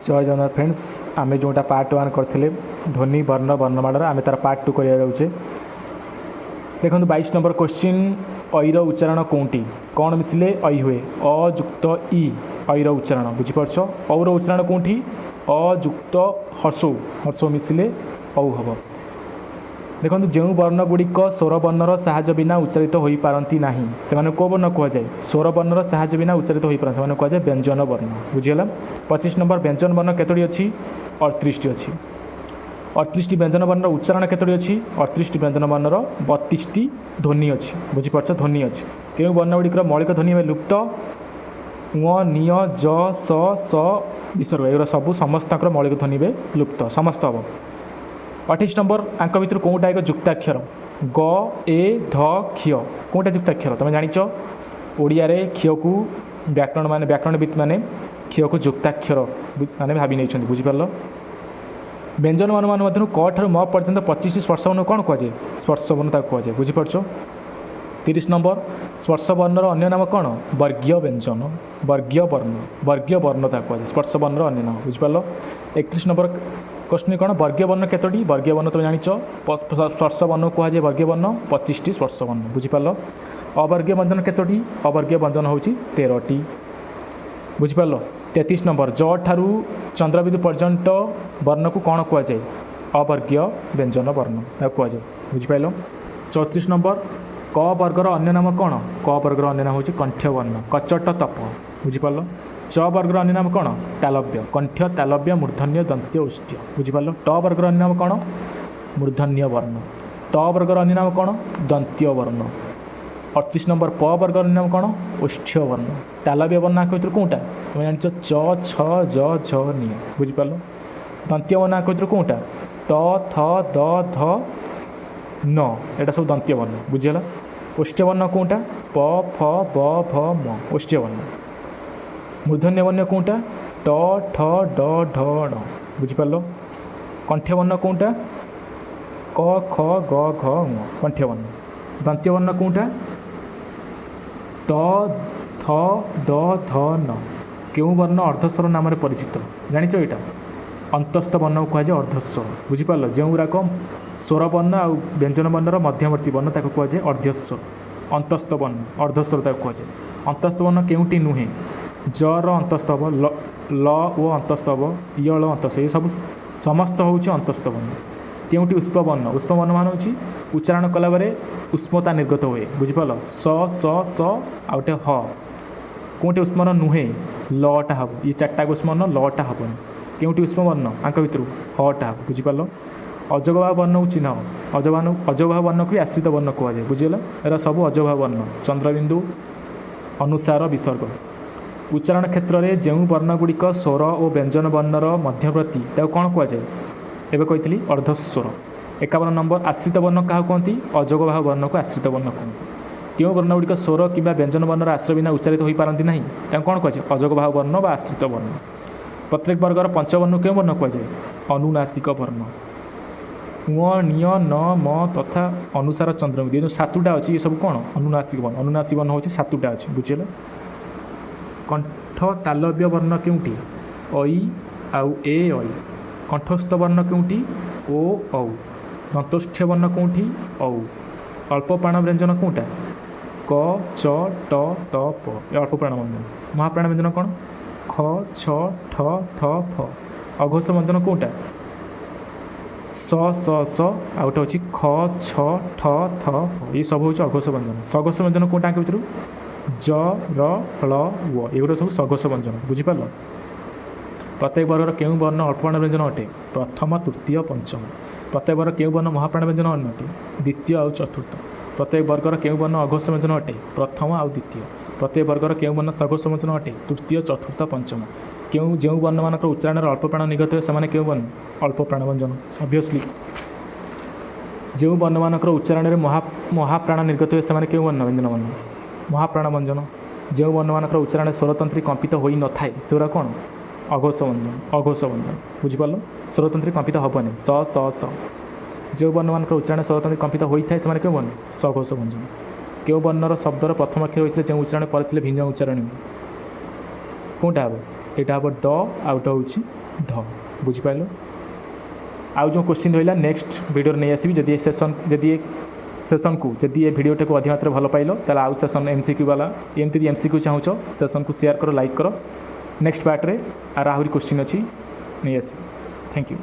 जय जगन्नाथ फ्रेंड्स आम जोटा पार्ट 1 करते ध्वनि वर्ण वर्णमाला आम तार पार्ट 2 करा जाऊे। देखो 22 नंबर क्वेश्चन ऐर उच्चारण कौटी कौन मिसिले ऐ हुए अयुक्त इ ऐर उच्चारण बुझीपार। और उच्चारण कौटी अयुक्त हर्षौ हर्षौ मिसिले औ हम। देखो जो वर्णगुड़िक स्वर वर्णर साहाय्य बिना उच्चारित हो पारती ना से कौ वर्ण कहुए स्वर वर्णर साहाय्य बिना उच्चारित हो पारती से कहुए व्यंजन वर्ण बुझीगला। 25 नंबर व्यंजन वर्ण केतोटी अच्छी 38 अच्छी 38 व्यंजन वर्णर उच्चारण केतोटी अच्छी 38 व्यंजन वर्णर 32 ध्वनि अच्छी बुझीपार। ध्वनि अच्छी क्यों वर्णगुड़िकर मौलिक ध्वनि में लुप्त निय ज स विसर्ग एगुरा सब समस्त मौलिक ध्वनि में लुप्त समस्त हम। 28 नंबर आंक भितर कौटा एक जुक्ताक्षर ग ए ध क्ष कौटा जुक्ताक्षर तुम जाच ओडिया क्ष को व्याकरणविद मैंने क्ष को जुक्ताक्षर मैंने भावी नहीं बुझीपार। व्यंजन वर्ण मान मध्य क ठार म पर्यंत 25 स्पर्श वर्ण कौन कहुए स्पर्श वर्ण कहुए बुझीपार। 30 नंबर स्पर्श वर्णर अन्य नाम कौन वर्गीय व्यंजन वर्गीय वर्ण कहुए स्पर्श वर्णर अन्य नाम बुझीपार। 31 नंबर क्वेश्चन कौन वर्गीय वर्ण केतोटी वर्गीय वर्ण तुम जाच स्पर्श वर्ण कहुए वर्गीय वर्ण 25 स्पर्श वर्ण बुझीपार। अवर्गीय व्यंजन केतोटी अवर्गीय व्यंजन हूँ 13टी बुझीपार। 33 नंबर ज ठारू चंद्रबिंदु पर्यंत वर्ण को कौन कहुए अवर्गीय व्यंजन वर्ण कहुए बुझीपार। 34 नंबर क वर्गर अन्य नाम कौन क वर्गर अन्य नाम हूँ कंठ्य वर्ण कचट तप बुझीपार। च वर्गर अन्य नाम कौन तालव्य कंठ्य तालव्य मूर्धन्य दंत्य उष्ट्य बुझीपार। ट वर्गर अन्य नाम कौन मूर्धन्य वर्ण त वर्गर अन्य नाम कौन दंत्य वर्ण। 38 नंबर प वर्गर अन्य नाम कौन उष्ठ्य वर्ण तालव्य वर्ण आंक भर कौटा तुम जान च छ ज झ नि बुझीपार। दंत्य वर्ण आंक भर कौटा त थ द ध न एटा सब दंत्य वर्ण बुझीगला। उष्ठ्य वर्ण कौटा प फ ब भ म उष्ठ्य वर्ण। मूर्धन्य वर्ण कौटा ट ठ ड ढ ण बुझीपार। कंठ्य वर्ण कौटा क ख ग घ ङ कंठ्य वर्ण। दंत्य वर्ण कौटा त थ द ध न क्यों वर्ण अर्धस्वर नाम परिचित जानिच यहाँ अंतस्थ वर्ण कहुए अर्धस्वर बुझीपार। जो गुराक स्वर वर्ण आ व्यंजन वर्णर मध्यवर्ती वर्ण ताको कहुए अर्धस्वर अंतस्थ वर्ण अर्धस्वर कहुए। अंतस्थ वर्ण केउटी नुहे जर अंतस्थ हम ल ओ अंतस्थ हम यल अंतस्थ ये सब समस्त हूँ अंतस्थ वर्ण। केउटी उष्म वर्ण मान हूँ उच्चारण कला बेले उष्मता निर्गत हुए बुझीपार। स स आउटे ह कौटे उष्मन नुहे लटा हम ये चार्टा उष्मन लटा हेनी केउटी उष्म वर्ण आंक भितर हटा हम बुझीपार। अजगभाव वर्ण को चिन्ह अजगभाव वर्ण को आश्रित वर्ण कहुए बुझीगला। एरा सब अजगभाव वर्ण चंद्रबिंदु अनुसार विसर्ग। उच्चारण क्षेत्र में जो वर्णगुड़िक स्वर और व्यंजन वर्णर मध्यवर्ती कौन कहुए एवं कही अर्धस्वर। 51 नंबर आश्रित वर्ण क्या कहती अजगभाव वर्ण को आश्रित वर्ण कहते। क्यों वर्णगुड़िक स्वर कि व्यंजन वर्णर आश्रय बिना उच्चारित हो पारती ना कौन कहुए अजगभाव वर्ण व आश्रित वर्ण। प्रत्येक वर्गर पंचवर्ण क्यों वर्ण कहुए अनुनासिक वर्ण निय न म तथा अनुसार चंद्रबिंदु जो 7टा अच्छी ये सब कौन अनुनासिक वर्ण हूँ 7टा अच्छी बुझीगला। कंठ तालव्य वर्ण क्योंटी ऐ आउ ए ऐ कंठस्थ वर्ण क्योंटी ओ औ दंतोष्ठ्य वर्ण कौटी औ अल्प प्राण व्यंजन कौटा क च ट त प अल्प प्राण व्यंजन। महाप्राण व्यंजन कौन ख छ ठ थ फ। अघोष व्यंजन कौटा स स आउट अच्छी ख छ ठ थ फ ये सब हूँ अघोष व्यंजन। सघोष व्यंजन कौटा आंक भर ज र ळ व एगुड़ा सब सघोष व्यंजन बुझीपार। प्रत्येक वर्गर क्यों वर्ण अल्पप्राण व्यंजन अटे प्रथम तृतीय पंचम। प्रत्येक वर्ग क्यों वर्ण महाप्राण व्यंजन अटे द्वितीय आउ चतुर्थ। प्रत्येक वर्गर क्यों वर्ण अघोष व्यंजन अटे प्रथम आउ द्वितीय। प्रत्येक वर्गर क्यों वर्ण सघोष व्यंजन अटे तृतीय चतुर्थ पंचम। क्यों जो वर्ण मान उच्चारण अल्पप्राण निर्गत हुए से क्यों वर्ण अल्पप्राण व्यंजन। ऑब्वियसली जो वर्ण मान उच्चारण में महाप्राण निर्गत हुए से क्यों वर्ण व्यंजन वर्ण महाप्राण व्यंजन। जो वर्ण मान उच्चारण स्वरतंत्री कंपित हो न थाए से कौन अघोष व्यंजन बुझीपार। स्वरतंत्री कंपित हेनी स स स। जो वर्ण मान उच्चारण स्वरतंत्री कंपित होता है से क्यों वर्ण सघोष व्यंजन। क्यों वर्णर शब्दर प्रथम अक्षर होते जो उच्चारण करते भिन्न उच्चारण कौटा हम यहाँ हम ड आउट हूँ ढ बुझिपाल आउ जो क्वेश्चन रहा नेक्स्ट वीडियो नहीं आसबि जदि सेसन को जदि ये वीडियो को अधिक मात्रा भल पाइल ताला आउ सेसन एमसीक्यू वाला एमती एमसीक्यू चाहूँ सेसन को शेयर करो लाइक करो नेक्स्ट पार्ट रे आर आहरी क्वेश्चन अच्छी नहीं आस थैंक यू।